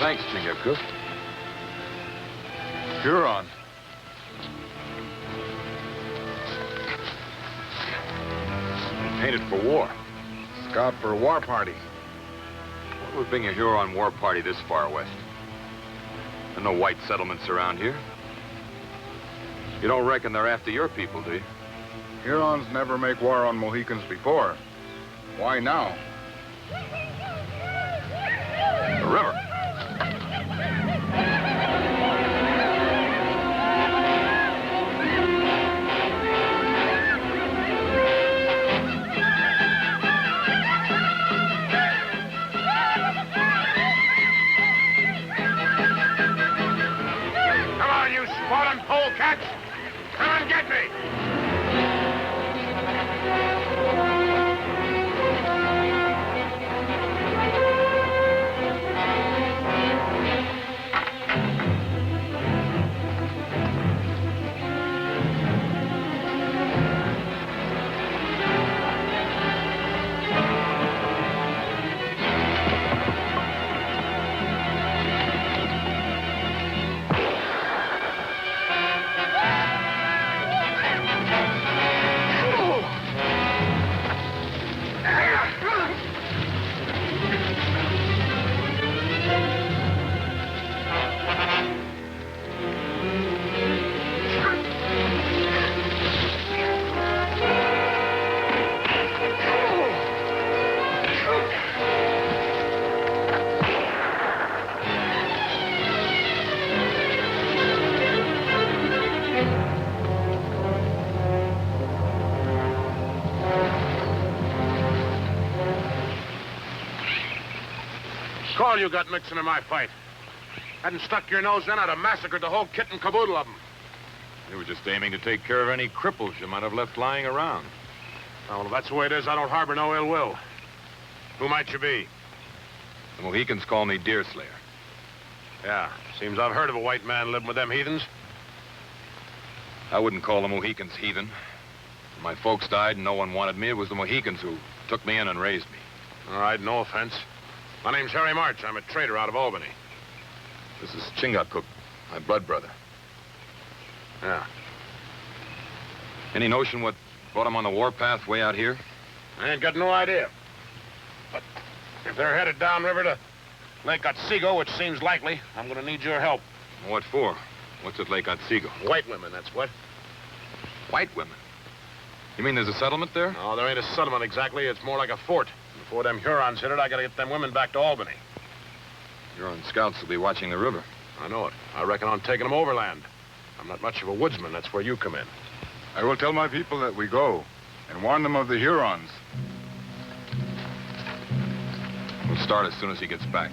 Thanks, Chingachgook. Huron. Painted for war. Scout for a war party. What would bring a Huron war party this far west? There are no white settlements around here. You don't reckon they're after your people, do you? Hurons never make war on Mohicans before. Why now? The river. Come on, you swollen polecats! Come and get me! All you got mixing in my fight. Hadn't stuck your nose in, I'd have massacred the whole kit and caboodle of them. You were just aiming to take care of any cripples you might have left lying around. Oh, well, if that's the way it is, I don't harbor no ill will. Who might you be? The Mohicans call me Deerslayer. Yeah, seems I've heard of a white man living with them heathens. I wouldn't call the Mohicans heathen. When my folks died and no one wanted me, it was the Mohicans who took me in and raised me. All right, no offense. My name's Harry March. I'm a trader out of Albany. This is Chingachgook, my blood brother. Yeah. Any notion what brought him on the warpath way out here? I ain't got no idea. But if they're headed downriver to Lake Otsego, which seems likely, I'm gonna need your help. What for? What's at Lake Otsego? White women, that's what. White women? You mean there's a settlement there? No, there ain't a settlement exactly. It's more like a fort. Before them Hurons hit it, I gotta get them women back to Albany. Huron scouts will be watching the river. I know it. I reckon on taking them overland. I'm not much of a woodsman. That's where you come in. I will tell my people that we go and warn them of the Hurons. We'll start as soon as he gets back.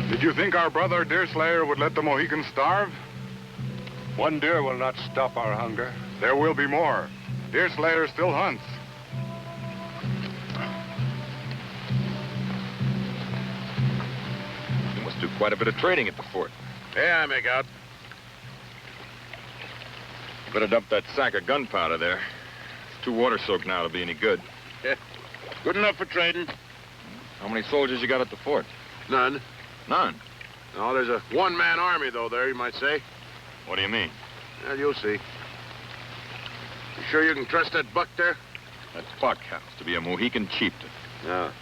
Did you think our brother Deerslayer would let the Mohicans starve? One deer will not stop our hunger. There will be more. Deerslayer still hunts. You must do quite a bit of trading at the fort. Yeah, I make out. You better dump that sack of gunpowder there. It's too water-soaked now to be any good. Yeah. Good enough for trading. How many soldiers you got at the fort? None. None. No, there's a one-man army, though, there, you might say. What do you mean? Well, you'll see. You sure you can trust that buck there? That buck happens to be a Mohican chieftain. Yeah.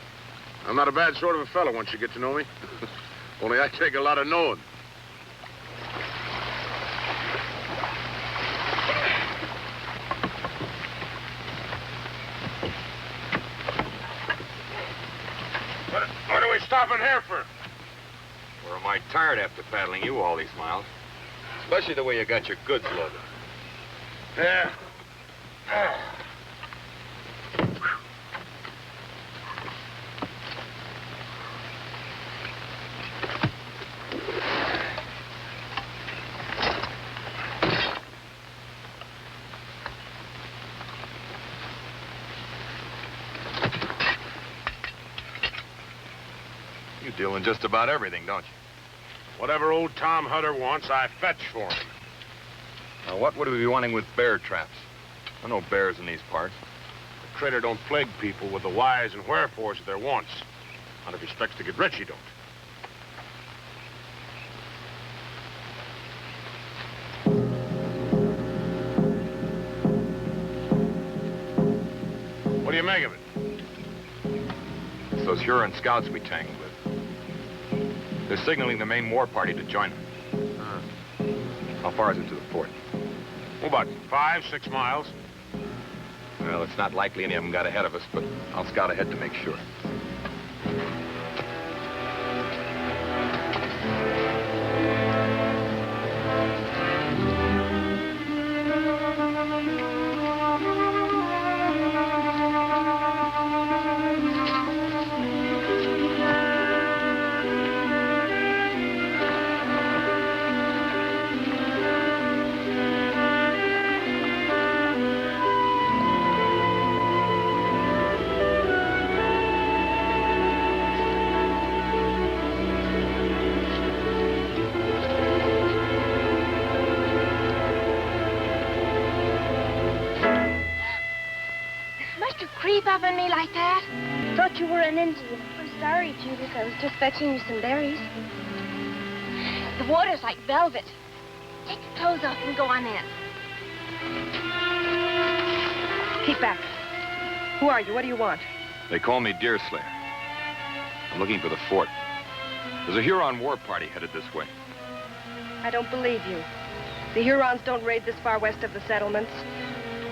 I'm not a bad sort of a fellow once you get to know me. Only I take a lot of knowing. What are we stopping here for? We're mighty tired after paddling you all these miles. Especially the way you got your goods loaded. Yeah. deal in just about everything, don't you? Whatever old Tom Hutter wants, I fetch for him. Now, what would we be wanting with bear traps? There are no bears in these parts. The critter don't plague people with the whys and wherefores of their wants. Not if he expects to get rich, he don't. What do you make of it? It's those Huron scouts we tangled with. They're signaling the main war party to join them. How far is it to the fort? Oh, about 5, 6 miles. Well, it's not likely any of them got ahead of us, but I'll scout ahead to make sure. Creep up on me like that? Thought you were an Indian. I'm sorry, Judith. I was just fetching you some berries. The water's like velvet. Take your clothes off and go on in. Keep back. Who are you? What do you want? They call me Deerslayer. I'm looking for the fort. There's a Huron war party headed this way. I don't believe you. The Hurons don't raid this far west of the settlements.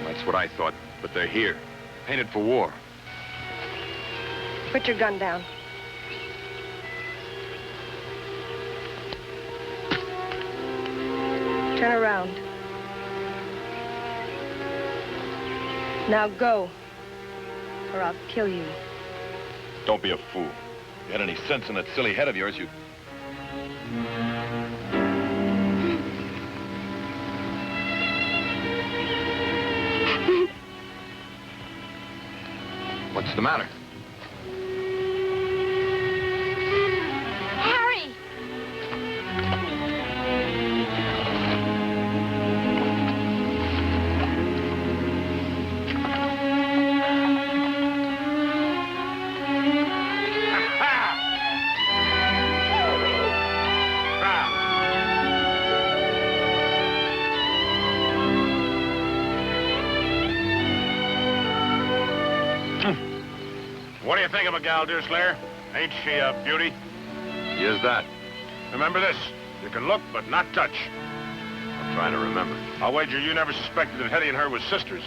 That's what I thought, but they're here. Painted for war. Put your gun down. Turn around. Now go, or I'll kill you. Don't be a fool. If you had any sense in that silly head of yours, you'd... What's the matter? Harry! What do you think of a gal, Deerslayer? Ain't she a beauty? Is that? Remember this. You can look, but not touch. I'm trying to remember. I'll wager you never suspected that Hetty and her was sisters.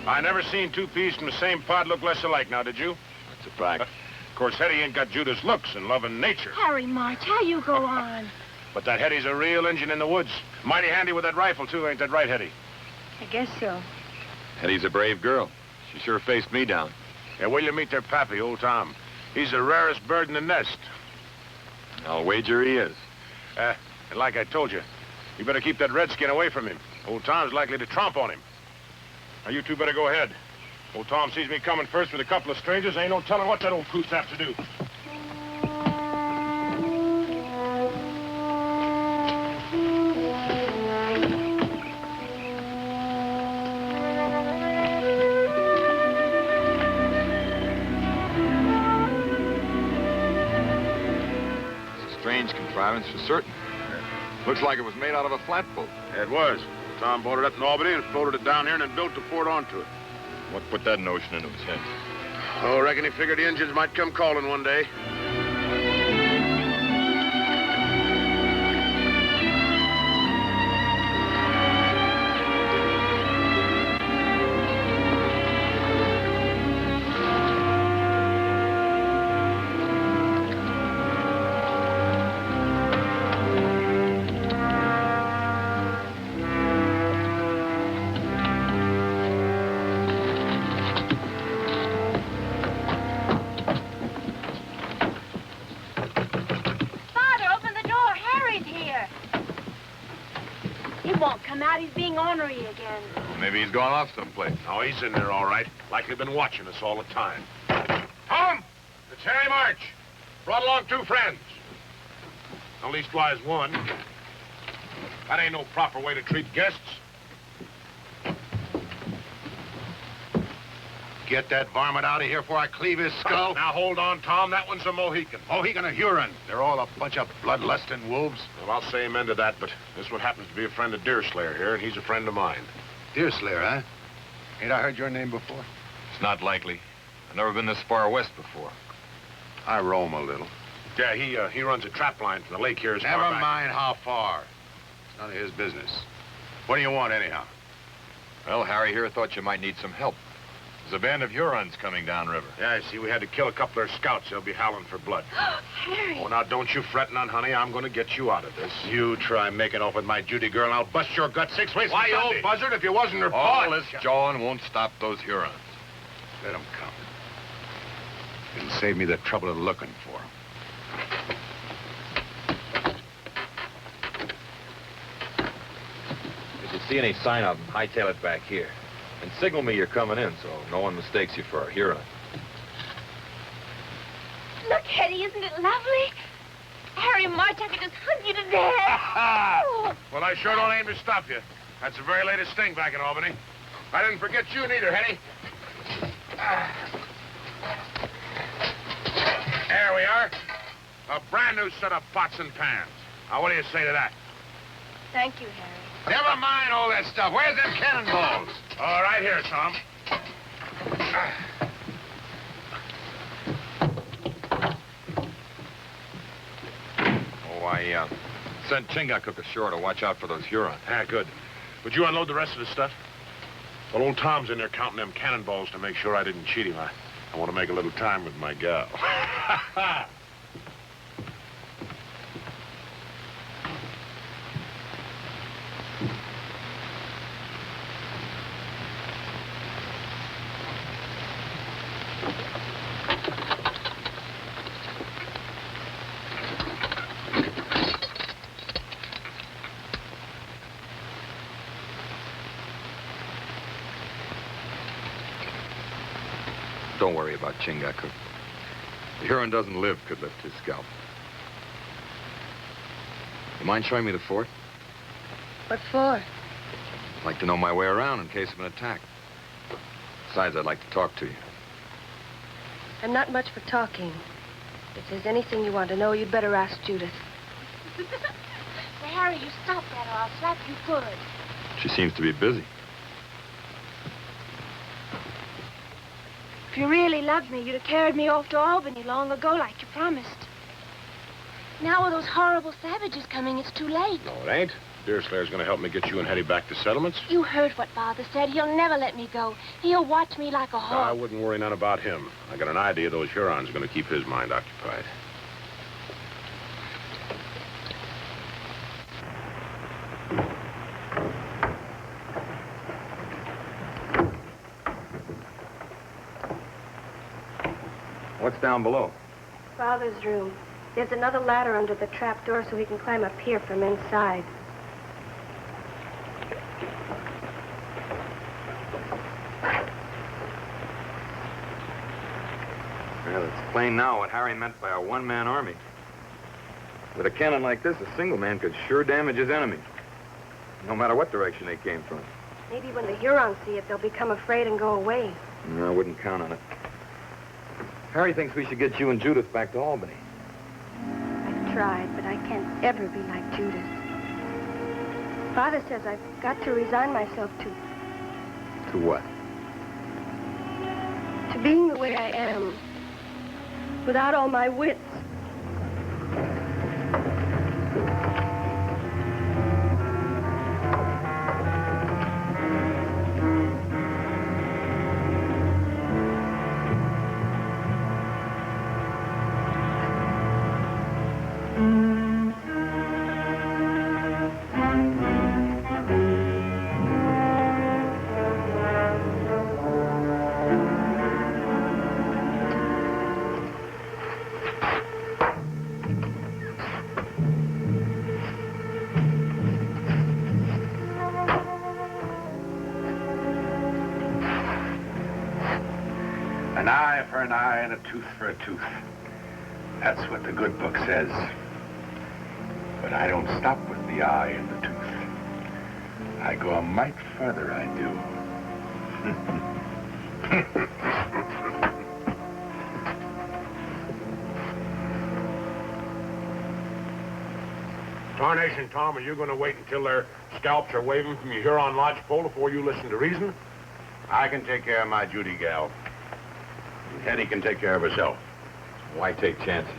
I never seen two peas from the same pod look less alike now, did you? That's a fact. Of course, Hetty ain't got Judith's looks and loving nature. Harry March, how you go on? But that Hetty's a real Injun in the woods. Mighty handy with that rifle, too, ain't that right, Hetty? I guess so. Hetty's a brave girl. She sure faced me down. Yeah, will you meet their pappy, old Tom? He's the rarest bird in the nest. I'll wager he is. And like I told you, you better keep that redskin away from him. Old Tom's likely to tromp on him. Now, you two better go ahead. Old Tom sees me coming first with a couple of strangers. Ain't no telling what that old coot's have to do. Strange contrivance for certain. Looks like it was made out of a flatboat. It was. Tom bought it up in Albany and floated it down here and then built the fort onto it. What put that notion into his head? Oh, reckon he figured the Indians might come calling one day. He's being ornery again. Maybe he's gone off someplace. Oh, he's in there all right. Likely been watching us all the time. Tom! It's Harry March. Brought along 2 friends. At leastwise 1. That ain't no proper way to treat guests. Get that varmint out of here before I cleave his skull. Now, hold on, Tom. That one's a Mohican. Mohican or Huron. They're all a bunch of bloodlusting wolves. Well, I'll say amen to that, but this one happens to be a friend of Deerslayer here, and he's a friend of mine. Deerslayer, huh? Ain't I heard your name before? It's not likely. I've never been this far west before. I roam a little. Yeah, he runs a trap line from the lake here as far Never back. mind how far. It's none of his business. What do you want, anyhow? Well, Harry here thought you might need some help. There's a band of Hurons coming downriver. Yeah, I see. We had to kill a couple of their scouts. They'll be howling for blood. Harry. Oh, now, don't you fret none, honey. I'm going to get you out of this. You try making off with my Judy girl, and I'll bust your gut 6 ways. Why, you Sunday. old buzzard, if you wasn't her All paw... this jawing won't stop those Hurons. Let them come. It'll save me the trouble of looking for them. If you see any sign of them, hightail it back here. And signal me you're coming in so no one mistakes you for a Huron. Look, Hetty, isn't it lovely? Harry March, I could just hug you to death. Oh. Well, I sure don't aim to stop you. That's the very latest thing back in Albany. I didn't forget you neither, Hetty. There we are. A brand new set of pots and pans. Now, what do you say to that? Thank you, Harry. Never mind all that stuff. Where's them cannonballs? All right, here, Tom. Oh, I sent Chingachgook ashore to watch out for those Hurons. Ah, good. Would you unload the rest of the stuff? Well, old Tom's in there counting them cannonballs to make sure I didn't cheat him. I want to make a little time with my gal. Don't worry about Chingachgook. The Huron doesn't live could lift his scalp. You mind showing me the fort? What for? I'd like to know my way around in case of an attack. Besides, I'd like to talk to you. I'm not much for talking. If there's anything you want to know, you'd better ask Judith. Now, Harry, you stop that or I'll slap you good. She seems to be busy. If you really loved me, you'd have carried me off to Albany long ago like you promised. Now with those horrible savages coming, it's too late. No, it ain't. Deerslayer's going to help me get you and Hetty back to settlements. You heard what Father said. He'll never let me go. He'll watch me like a I hawk. wouldn't worry none about him. I got an idea those Hurons are going to keep his mind occupied. What's down below? Father's room. There's another ladder under the trap door so he can climb up here from inside. Well, it's plain now what Harry meant by a one-man army. With a cannon like this, a single man could sure damage his enemy, no matter what direction they came from. Maybe when the Hurons see it, they'll become afraid and go away. No, I wouldn't count on it. Harry thinks we should get you and Judith back to Albany. I've tried, but I can't ever be like Judith. Father says I've got to resign myself To what? to being the way I am, without all my wits. An eye for an eye and a tooth for a tooth. That's what the good book says. But I don't stop with the eye and the tooth. I go a mite further, I do. Tarnation, Tom, are you going to wait until their scalps are waving from your Huron lodge pole before you listen to reason? I can take care of my Judy gal. And Hetty can take care of herself. Why take chances?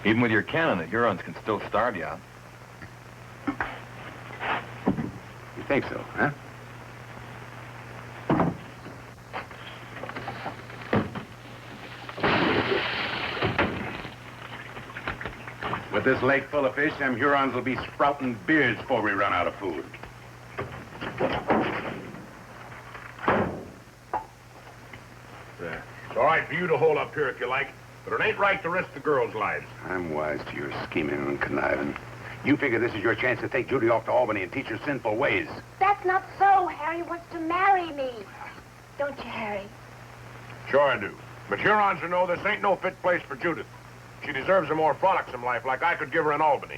Even with your cannon, the Hurons can still starve you out. You think so, huh? With this lake full of fish, them Hurons will be sprouting beards before we run out of food. There. It's all right for you to hold up here if you like, but it ain't right to risk the girls' lives. I'm wise to your scheming and conniving. You figure this is your chance to take Judy off to Albany and teach her sinful ways. That's not so. Harry wants to marry me. Don't you, Harry? Sure I do. But Hurons will know this ain't no fit place for Judith. She deserves a more frolicsome life like I could give her in Albany.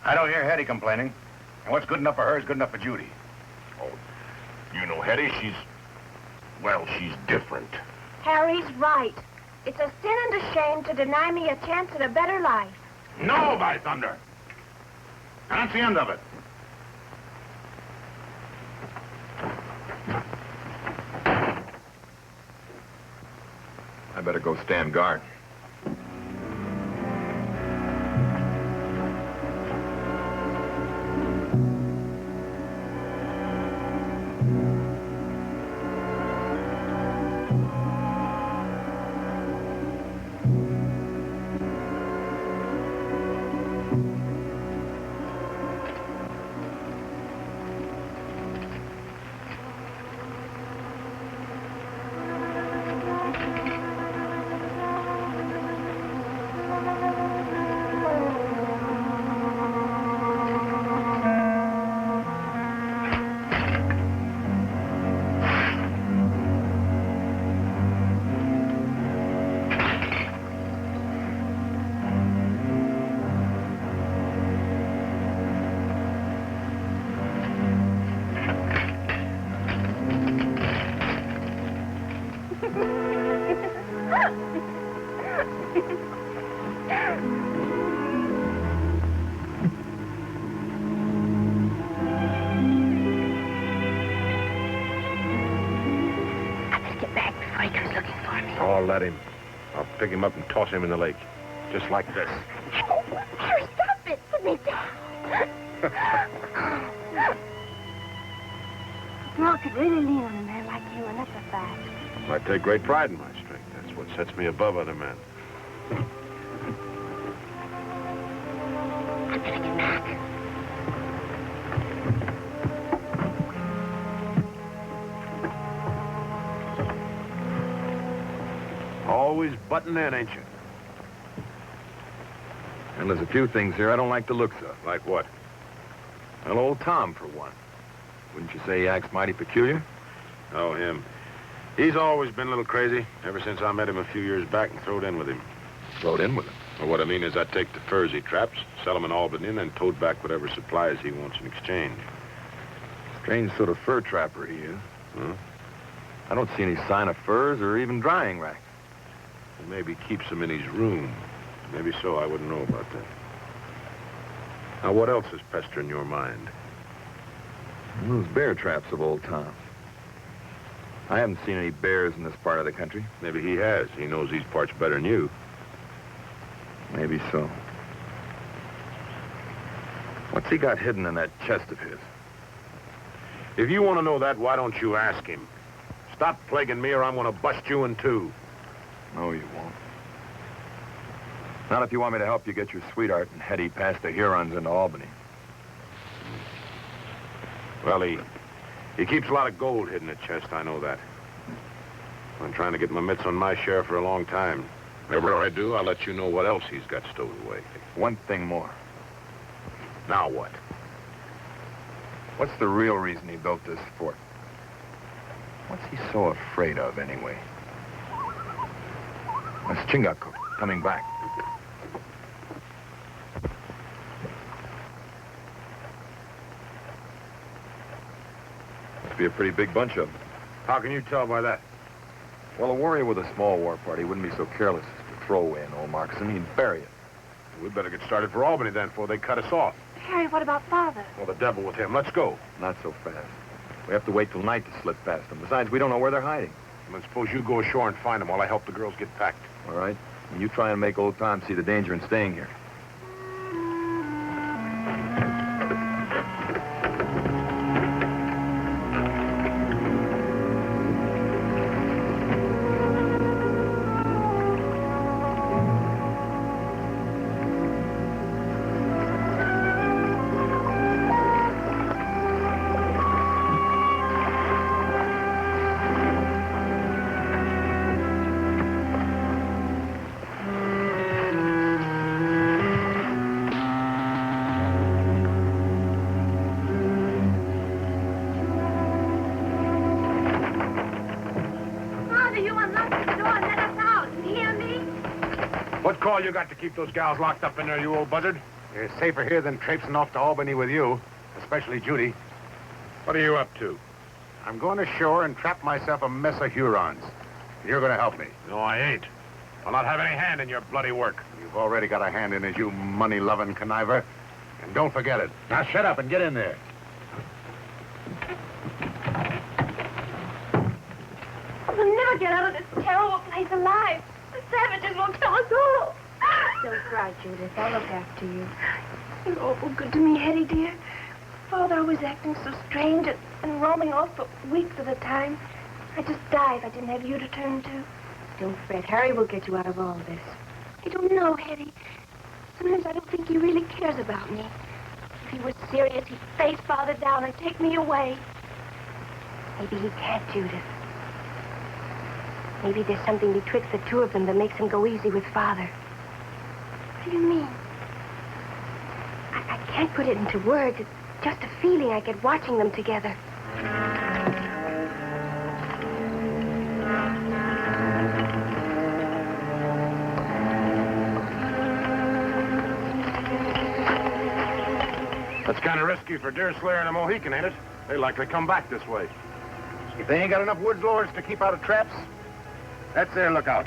I don't hear Hetty complaining. And what's good enough for her is good enough for Judy. Oh, you know Hetty, well, she's different. Harry's right. It's a sin and a shame to deny me a chance at a better life. No, by thunder. That's the end of it. I better go stand guard. Oh, let him. I'll pick him up and toss him in the lake. Just like this. Harry, stop it. Put me down. A girl could really lean on a man like you, and that's a fact. I take great pride in my strength. That's what sets me above other men. I'm gonna get back. Always butting in, ain't you? And there's a few things here I don't like the looks of. Like what? Well, old Tom, for one. Wouldn't you say he acts mighty peculiar? Oh, him. He's always been a little crazy, ever since I met him a few years back and throwed in with him. Rode in with him. Well, what I mean is I take the furs he traps, sell them in Albany, and then tote back whatever supplies he wants in exchange. Strange sort of fur trapper he is. Huh? I don't see any sign of furs or even drying racks. Well, maybe he keeps them in his room. Maybe so. I wouldn't know about that. Now, what else is pestering your mind? Those bear traps of old Tom. I haven't seen any bears in this part of the country. Maybe he has. He knows these parts better than you. Maybe so. What's he got hidden in that chest of his? If you want to know that, why don't you ask him? Stop plaguing me or I'm going to bust you in two. No, you won't. Not if you want me to help you get your sweetheart and Hetty past the Hurons into Albany. Well, he keeps a lot of gold hidden in the chest, I know that. I'm trying to get my mitts on my share for a long time. Whenever I do, I'll let you know what else he's got stowed away. One thing more. Now what? What's the real reason he built this fort? What's he so afraid of, anyway? That's Chingachgook coming back. be a pretty big bunch of them. How can you tell by that? Well, a warrior with a small war party wouldn't be so careless as to throw away an old moccasin. He'd bury it. We'd better get started for Albany then before they cut us off. Harry, what about Father? Well, the devil with him. Let's go. Not so fast. We have to wait till night to slip past them. Besides, we don't know where they're hiding. Then suppose you go ashore and find them while I help the girls get packed. All right? And you try and make old Tom see the danger in staying here. What call you got to keep those gals locked up in there, you old buzzard? They're safer here than traipsing off to Albany with you, especially Judy. What are you up to? I'm going ashore and trap myself a mess of Hurons. You're going to help me. No, I ain't. I'll not have any hand in your bloody work. You've already got a hand in it, you money-loving conniver. And don't forget it. Now shut up and get in there. We'll never get out of this terrible place alive. The savages will kill us all. Don't cry, Judith. I'll look after you. You're awful good to me, Hetty, dear. Father was acting so strange and roaming off for weeks at a time. I just died if I didn't have you to turn to. Don't fret. Harry will get you out of all this. I don't know, Hetty. Sometimes I don't think he really cares about me. If he was serious, he'd face Father down and take me away. Maybe he can't, Judith. Maybe there's something betwixt the two of them that makes him go easy with Father. What do you mean? I can't put it into words. It's just a feeling I get watching them together. That's kind of risky for Deerslayer and a Mohican, ain't it? They likely come back this way. If they ain't got enough woods lures to keep out of traps, that's their lookout.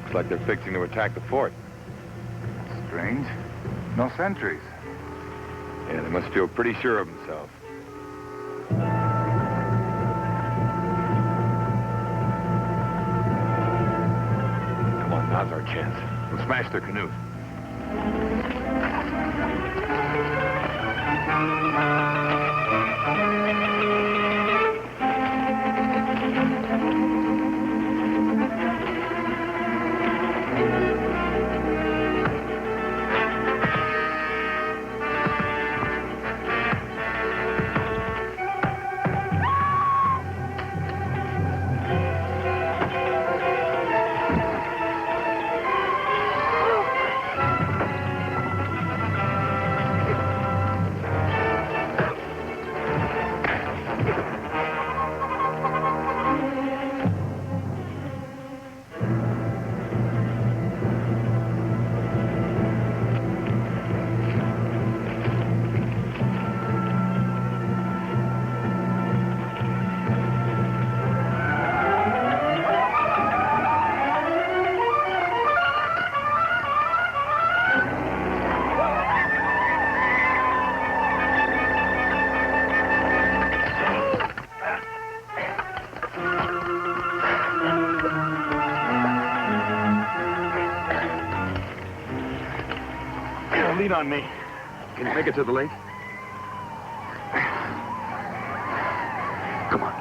Looks like they're fixing to attack the fort. Strange. No sentries. Yeah, they must feel pretty sure of themselves. Come on, now's our chance. We'll smash their canoes. Lean on me. Can you make it to the lake? Come on.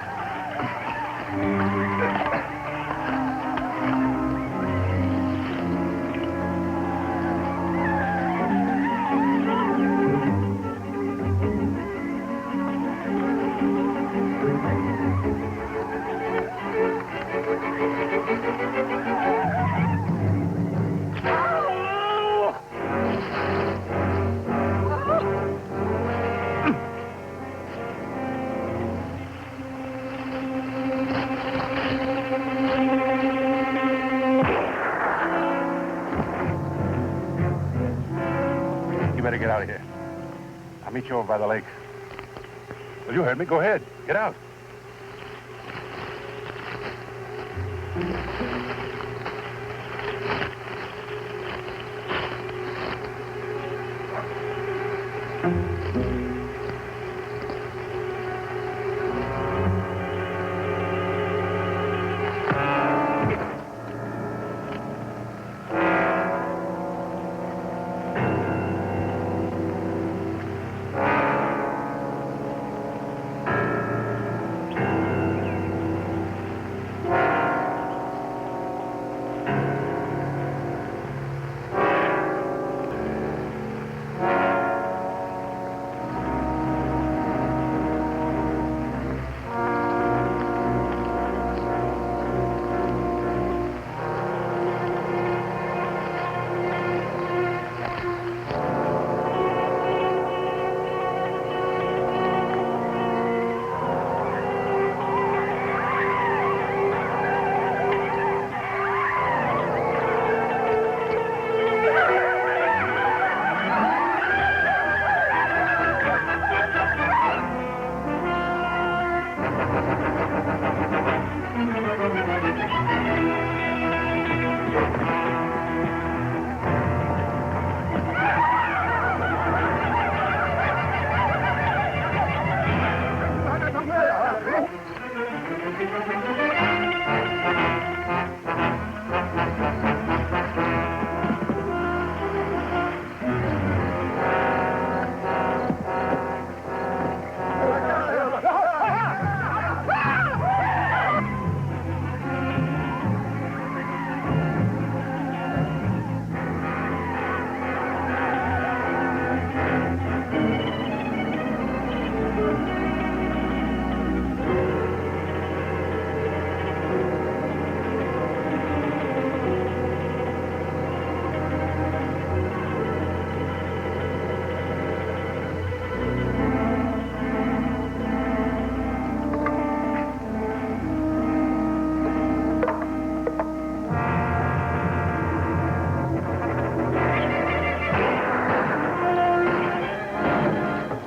better get out of here. I'll meet you over by the lake. Well, you heard me. Go ahead. Get out.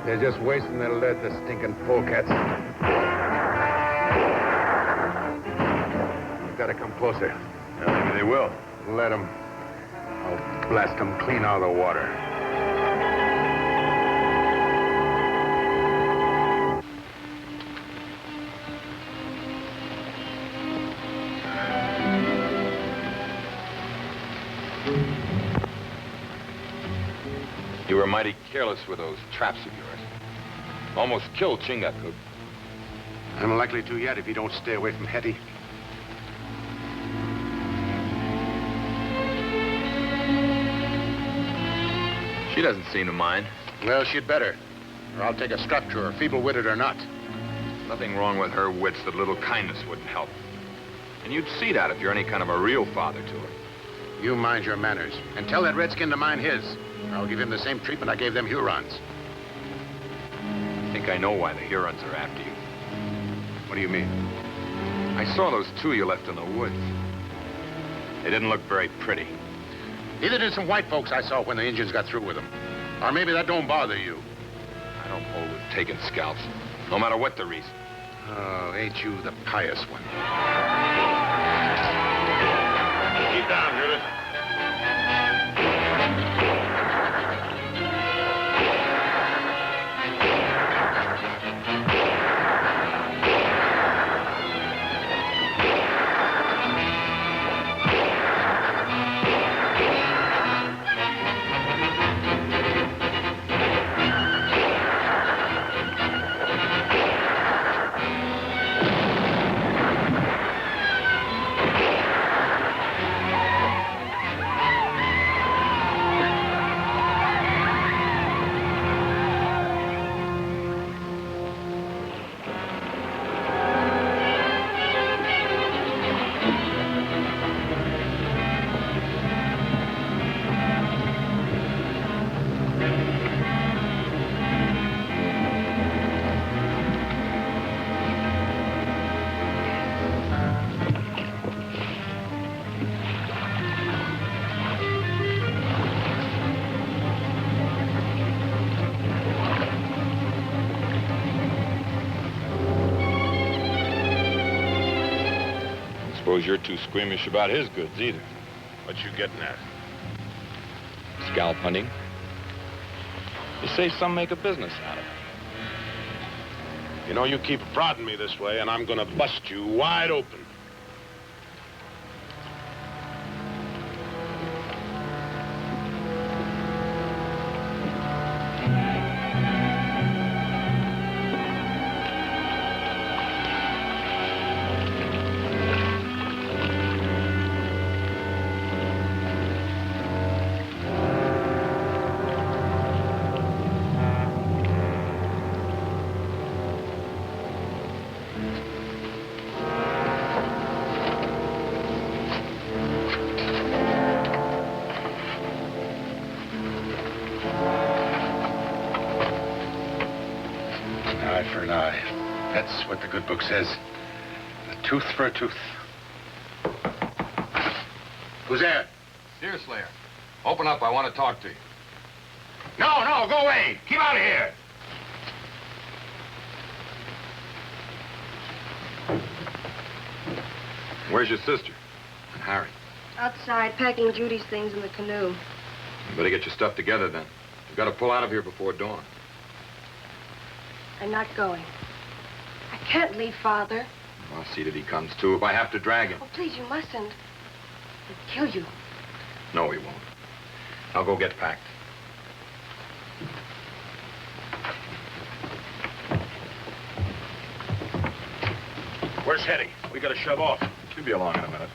They're just wasting their lead, the stinking polecats. You've got to come closer. Well, maybe they will. Let them. I'll blast them clean out of the water. You were mighty careless with those traps of yours. Almost killed Chingachgook. I'm likely to yet if you don't stay away from Hetty. She doesn't seem to mind. Well, she'd better. Or I'll take a strap to her, feeble-witted or not. Nothing wrong with her wits that a little kindness wouldn't help. And you'd see that if you're any kind of a real father to her. You mind your manners. And tell that redskin to mind his. Or I'll give him the same treatment I gave them Hurons. I think I know why the Hurons are after you. What do you mean? I saw those two you left in the woods. They didn't look very pretty. Neither did some white folks I saw when the Indians got through with them. Or maybe that don't bother you. I don't hold with taking scalps, no matter what the reason. Oh, ain't you the pious one? Keep down, Judith. Suppose you're too squeamish about his goods, either. What you getting at? Scalp hunting. You say some make a business out of it. You know, you keep prodding me this way, and I'm gonna bust you wide open. Eye for an eye. That's what the good book says. A tooth for a tooth. Who's there? Deer Slayer. Open up. I want to talk to you. No, go away. Keep out of here. Where's your sister? And Harry? Outside, packing Judy's things in the canoe. You better get your stuff together, then. You've got to pull out of here before dawn. I'm not going. I can't leave Father. I'll see that he comes, too, if I have to drag him. Oh, please, you mustn't. He'll kill you. No, he won't. I'll go get packed. Where's Hetty? We gotta shove off. She'll be along in a minute.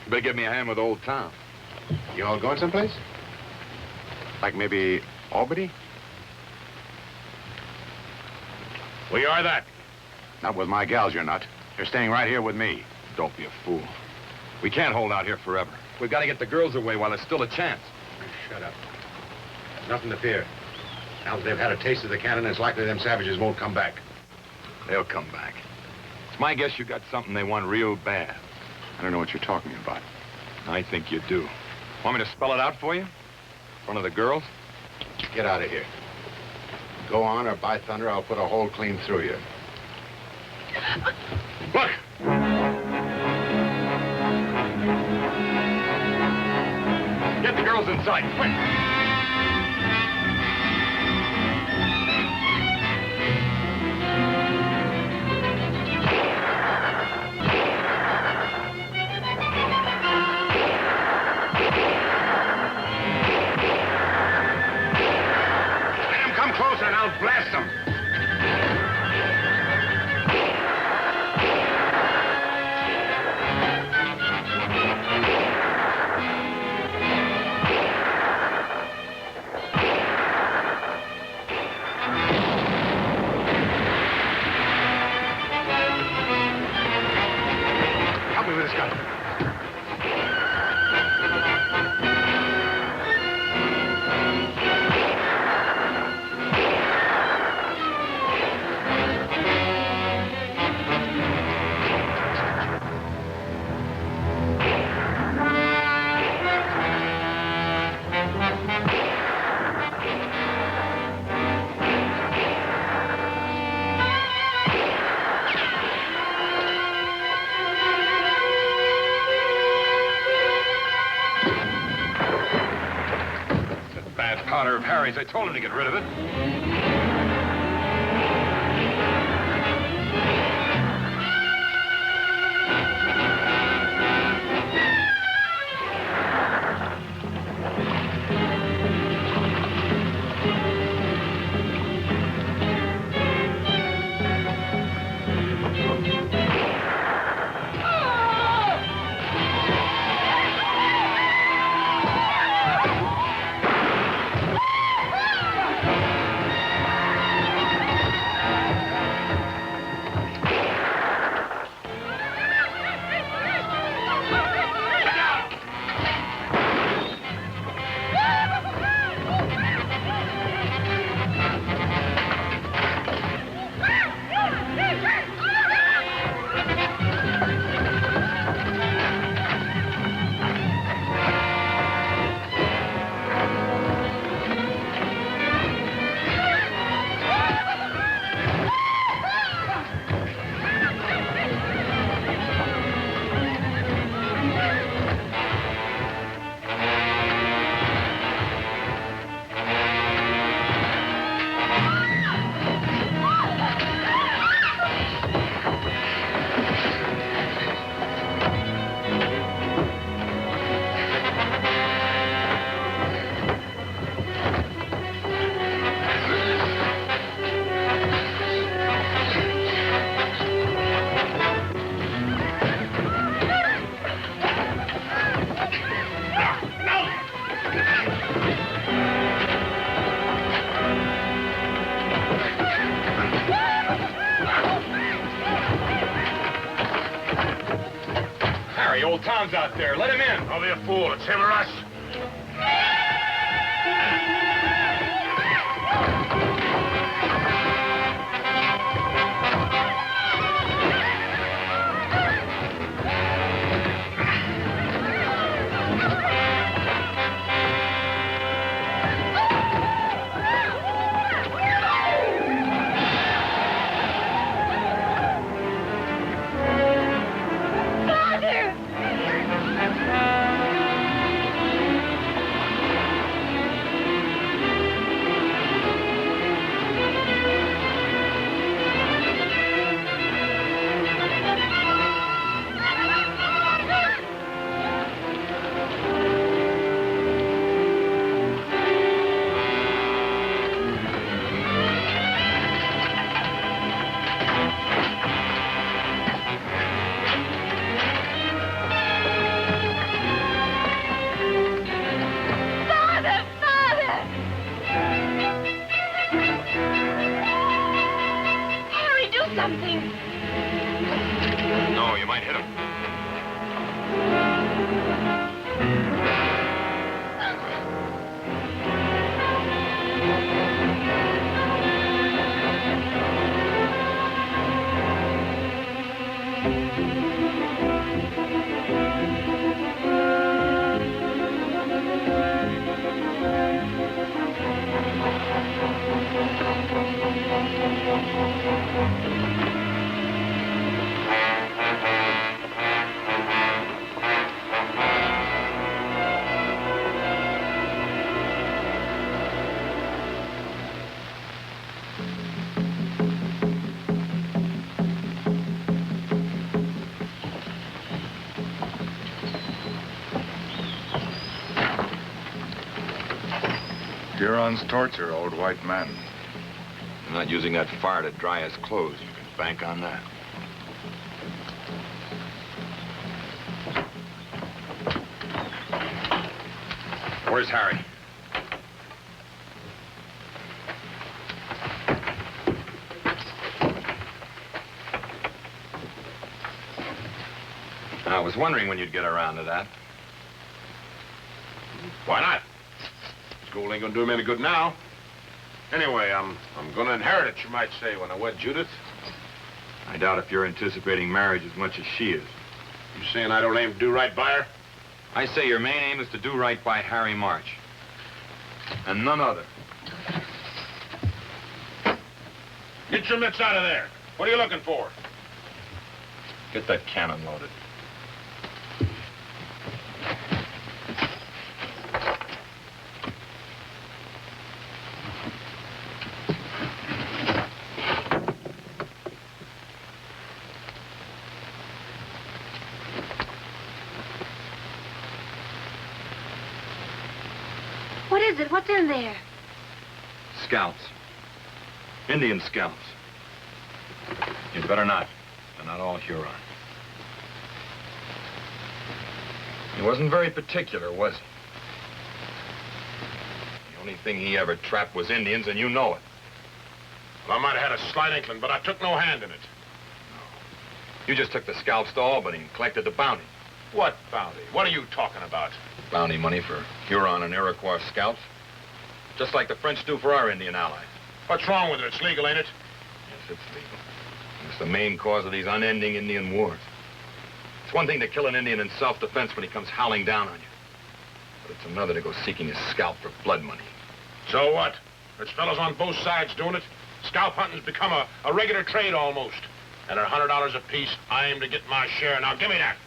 You better give me a hand with Old Tom. You all going someplace? Like maybe Albany? We are that. Not with my gals, you're not. You're staying right here with me. Don't be a fool. We can't hold out here forever. We've got to get the girls away while there's still a chance. Shut up. There's nothing to fear. Now that they've had a taste of the cannon, it's likely them savages won't come back. They'll come back. It's my guess you got something they want real bad. I don't know what you're talking about. I think you do. Want me to spell it out for you? In front of the girls? Get out of here. Go on, or by thunder, I'll put a hole clean through you. Look! Get the girls inside, quick! Let them come closer and I'll blast them. Help me with this gun. Powder of Harry's. I told him to get rid of it. Huron's out there. Let him in. Don't be a fool. It's him or us. Something. No, you might hit him. Huron's torture, old white man. I'm not using that fire to dry his clothes. You can bank on that. Where's Harry? I was wondering when you'd get around to that. Why not? School ain't gonna do him any good now. Anyway, I'm gonna inherit it, you might say, when I wed Judith. I doubt if you're anticipating marriage as much as she is. You saying I don't aim to do right by her? I say your main aim is to do right by Harry March. And none other. Get your mitts out of there. What are you looking for? Get that cannon loaded. What is it? What's in there? Scalps. Indian scalps. You'd better not. They're not all Huron. He wasn't very particular, was he? The only thing he ever trapped was Indians, and you know it. Well, I might have had a slight inkling, but I took no hand in it. You just took the scalps to Albany and collected the bounty. What bounty? What are you talking about? Bounty money for Huron and Iroquois scalps. Just like the French do for our Indian allies. What's wrong with it? It's legal, ain't it? Yes, it's legal. It's the main cause of these unending Indian wars. It's one thing to kill an Indian in self-defense when he comes howling down on you. But it's another to go seeking his scalp for blood money. So what? There's fellows on both sides doing it. Scalp hunting's become a regular trade almost. And at $100 apiece, I aim to get my share. Now, give me that.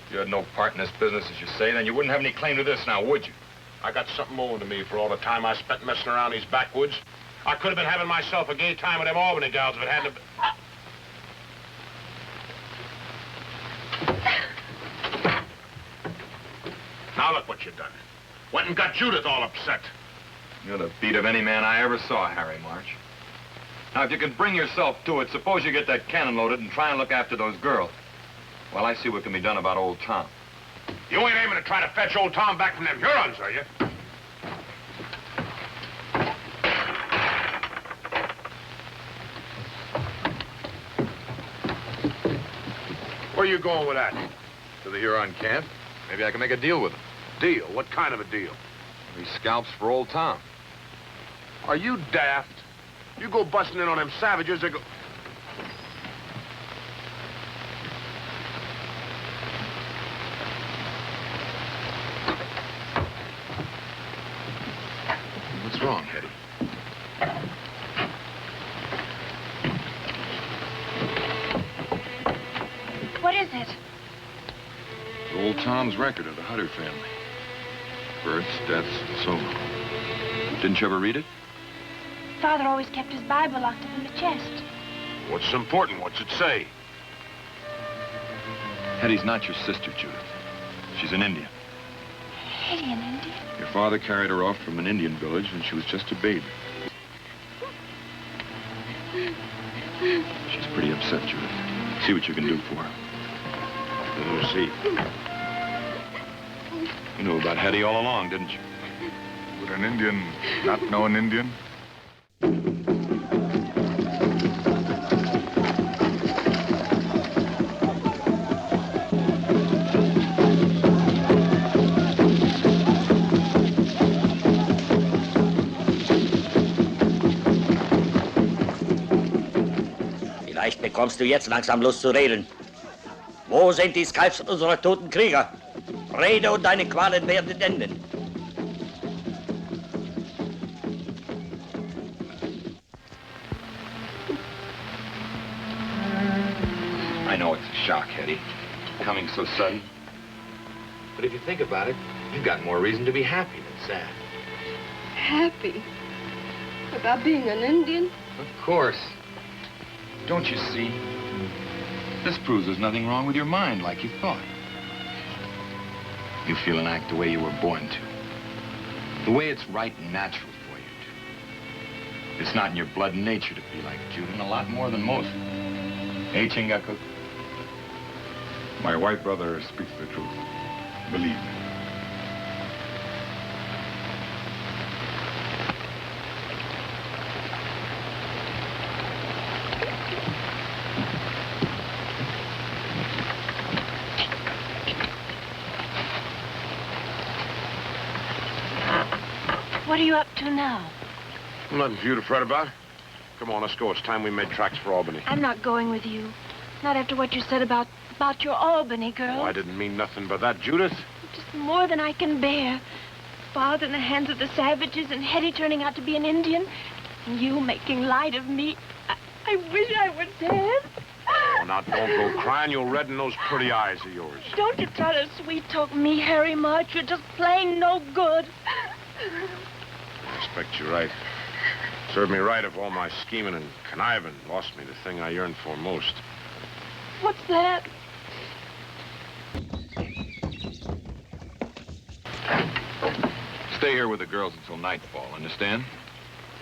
If you had no part in this business, as you say, then you wouldn't have any claim to this now, would you? I got something owing to me for all the time I spent messing around these backwoods. I could have been having myself a gay time with them Albany gals if it hadn't been... Now look what you've done. Went and got Judith all upset. You're the beat of any man I ever saw, Harry March. Now, if you can bring yourself to it, suppose you get that cannon loaded and try and look after those girls. Well, I see what can be done about old Tom. You ain't aiming to try to fetch old Tom back from them Hurons, are you? Where are you going with that? To the Huron camp. Maybe I can make a deal with him. Deal? What kind of a deal? He scalps for old Tom. Are you daft? You go busting in on them savages, they go... What's wrong, Hetty? What is it? Old Tom's record of the Hutter family. Births, deaths, and so on. Didn't you ever read it? Father always kept his Bible locked up in the chest. What's important? What's it say? Hetty's not your sister, Judith. She's an Indian. Hetty, an Indian? Your father carried her off from an Indian village when she was just a baby. She's pretty upset, Judith. See what you can do for her. Let me see. You knew about Hetty all along, didn't you? Would an Indian not know an Indian? Vielleicht bekommst du jetzt langsam Lust zu reden. Wo sind die Skalps unserer toten Krieger? Rede und deine Qualen werden enden. I know it's a shock, Hetty. Coming so sudden. But if you think about it, you've got more reason to be happy than sad. Happy? About being an Indian? Of course. Don't you see? This proves there's nothing wrong with your mind like you thought. You feel and act the way you were born to. The way it's right and natural for you to. It's not in your blood and nature to be like Judah, and a lot more than most. Hey, Chingaku. My white brother speaks the truth. Believe me. What are you up to now? Nothing for you to fret about. Come on, let's go. It's time we made tracks for Albany. I'm not going with you. Not after what you said about your Albany girl. Oh, I didn't mean nothing but that, Judith. Just more than I can bear. Father in the hands of the savages and Hetty turning out to be an Indian. And you making light of me. I wish I were dead. Oh, now, don't go crying. You'll redden those pretty eyes of yours. Don't you try to sweet-talk me, Harry March. You're just plain no good. I expect you're right. Served me right if all my scheming and conniving lost me the thing I yearned for most. What's that? Stay here with the girls until nightfall, understand?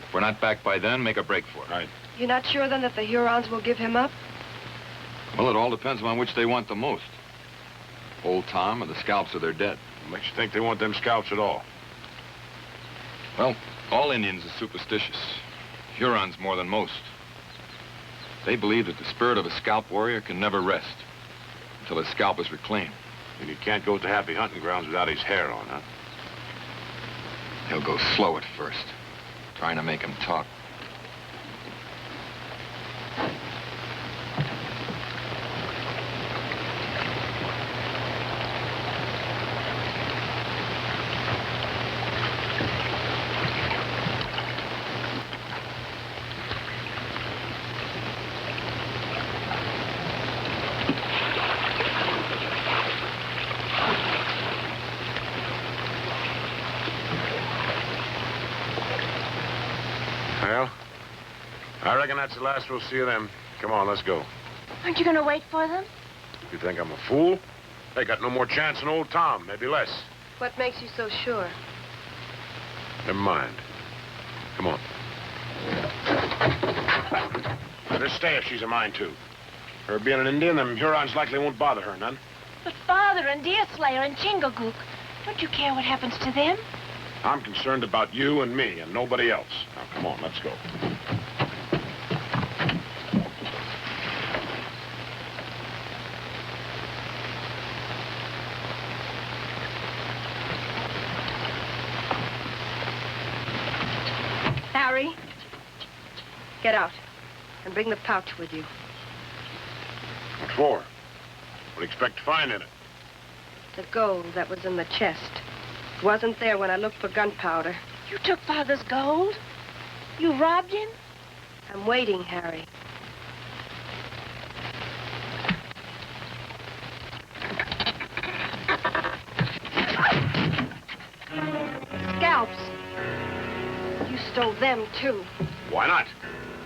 If we're not back by then, make a break for it. Right. You're not sure, then, that the Hurons will give him up? Well, it all depends on which they want the most. Old Tom or the scalps of their dead. What makes you think they want them scalps at all? Well, all Indians are superstitious. Hurons more than most. They believe that the spirit of a scalp warrior can never rest until his scalp is reclaimed. And he can't go to happy hunting grounds without his hair on, huh? He'll go slow at first, trying to make him talk. Well, I reckon that's the last we'll see of them. Come on, let's go. Aren't you going to wait for them? You think I'm a fool? They got no more chance than old Tom, maybe less. What makes you so sure? Never mind. Come on. Let her stay if she's a mind to. Her being an Indian, them Hurons likely won't bother her none. But Father and Deerslayer and Chingagook, don't you care what happens to them? I'm concerned about you and me and nobody else. Now, come on, let's go. Harry. Get out and bring the pouch with you. What for? What do you expect to find in it? The gold that was in the chest. It wasn't there when I looked for gunpowder. You took Father's gold? You robbed him? I'm waiting, Harry. Scalps. You stole them, too. Why not?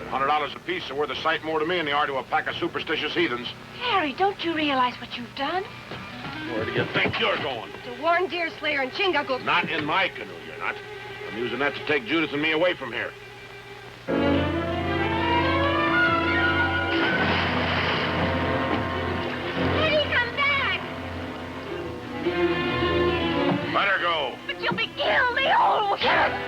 $100 apiece are worth a sight more to me than they are to a pack of superstitious heathens. Harry, don't you realize what you've done? Where do you think you're going? To warn Deerslayer and Chingagook. Not in my canoe, you're not. I'm using that to take Judith and me away from here. Eddie, come back! Let her go. But you'll be killed. They all will kill.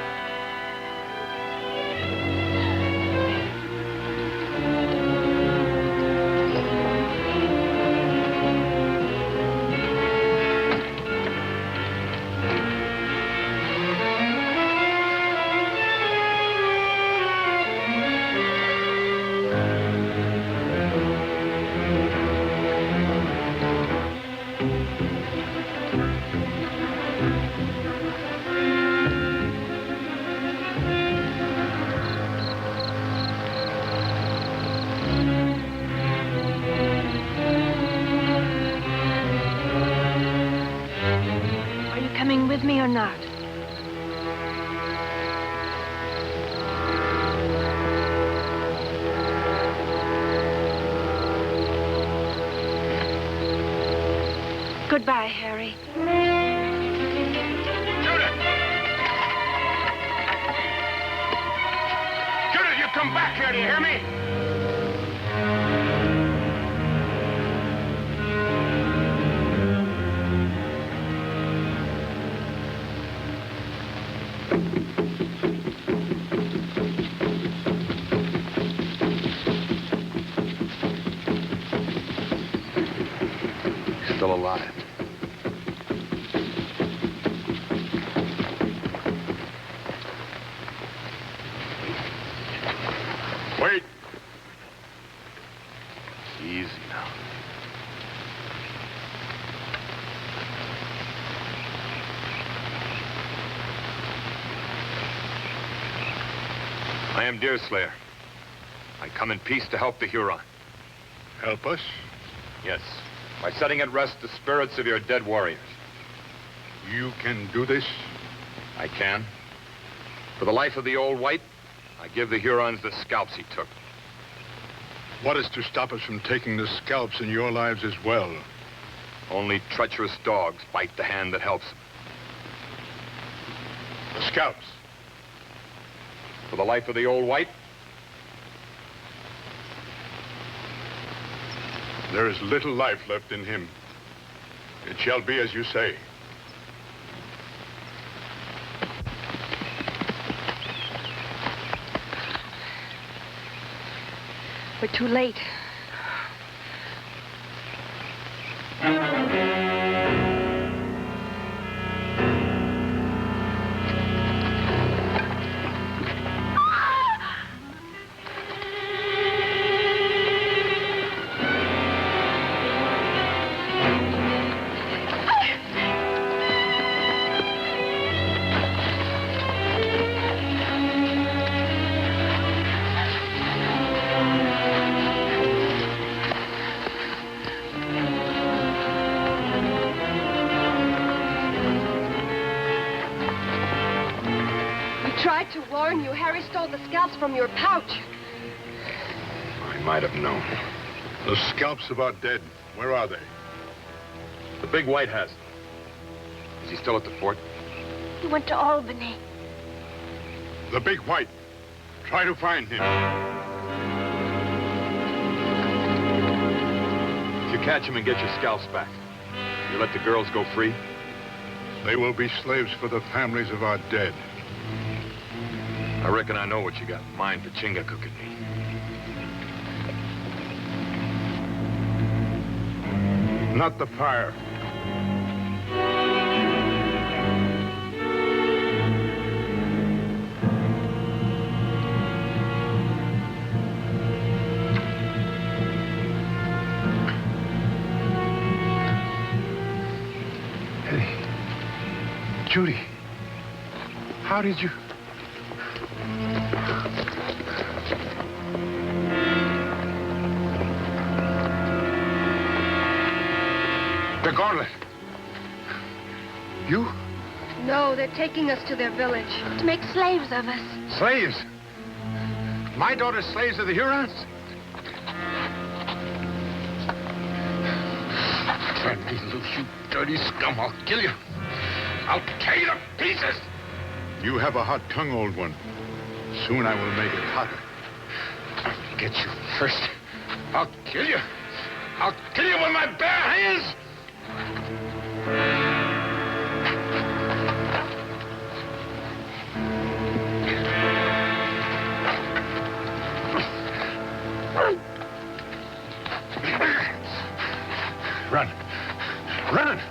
With me or not? Goodbye, Harry. Judith! Judith, you come back here, do you hear me? Still alive. Wait. Easy now. I am Deerslayer. I come in peace to help the Huron. Help us? Yes, by setting at rest the spirits of your dead warriors. You can do this? I can. For the life of the old white, I give the Hurons the scalps he took. What is to stop us from taking the scalps in your lives as well? Only treacherous dogs bite the hand that helps them. The scalps? For the life of the old white, There is little life left in him. It shall be as you say. We're too late. Tried to warn you. Harry stole the scalps from your pouch. I might have known. The scalps of our dead, where are they? The big white has them. Is he still at the fort? He went to Albany. The big white. Try to find him. If you catch him and get your scalps back, you let the girls go free? They will be slaves for the families of our dead. I reckon I know what you got in mind for Chingagook and me. Not the fire. Judy, how did you... The gauntlet. You? No, they're taking us to their village. To make slaves of us. Slaves? My daughter's slaves of the Hurons? Turn me loose, you dirty scum. I'll kill you. I'll tear you to pieces. You have a hot tongue, old one. Soon I will make it hotter. I'll get you first. I'll kill you. I'll kill you with my bare hands. Run. Run!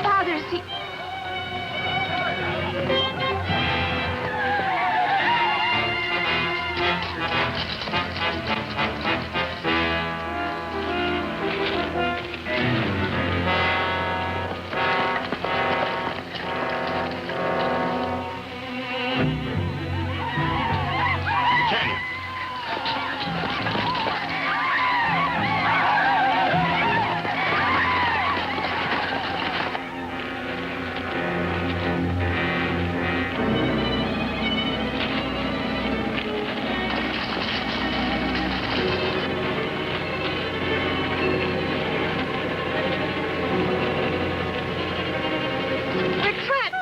Father, see... We're trapped!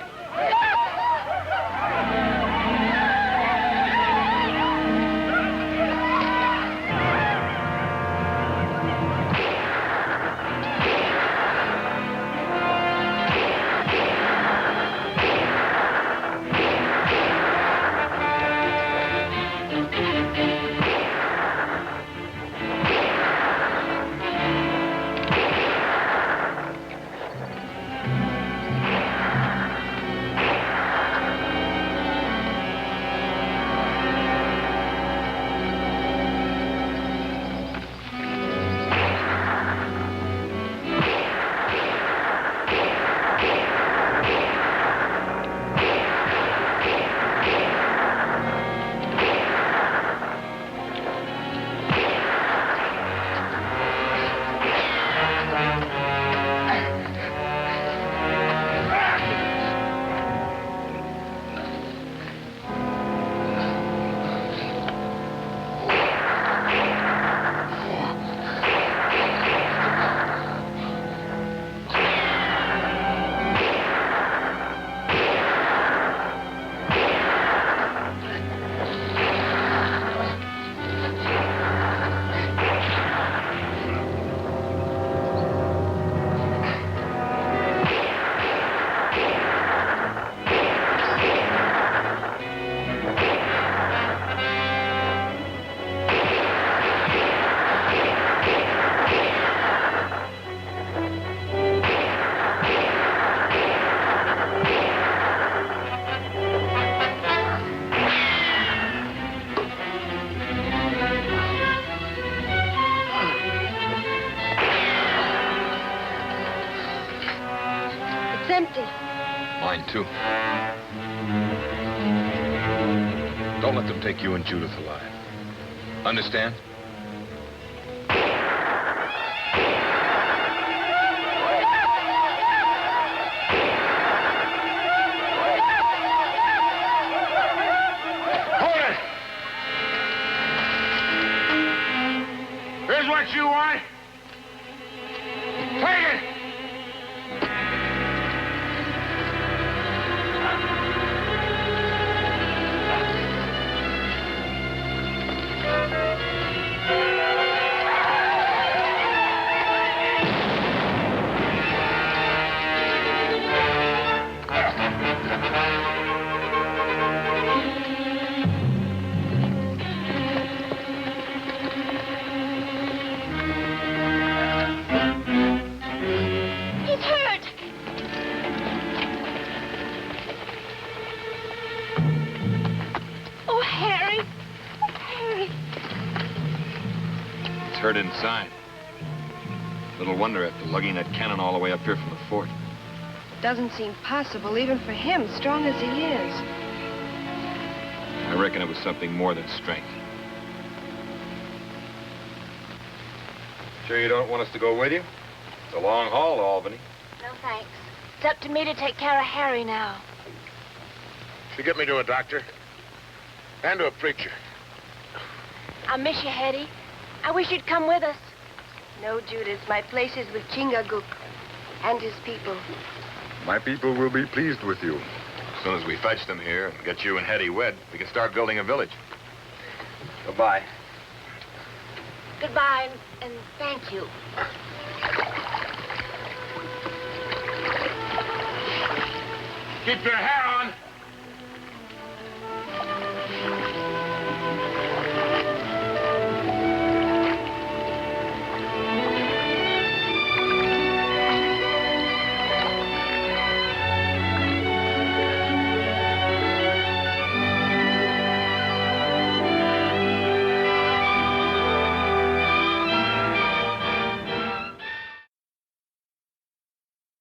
It's empty. Mine, too. Don't let them take you and Judith alive. Understand? Hold it! Here's what you want. Take it! hurt inside. Little wonder after lugging that cannon all the way up here from the fort. Doesn't seem possible, even for him, strong as he is. I reckon it was something more than strength. Sure you don't want us to go with you? It's a long haul to Albany. No, thanks. It's up to me to take care of Harry now. You get me to a doctor. And to a preacher. I'll miss you, Hetty. I wish you'd come with us. No, Judas, my place is with Chingachgook and his people. My people will be pleased with you. As soon as we fetch them here and get you and Hetty wed, we can start building a village. Goodbye. Goodbye, and thank you. Keep your hair on.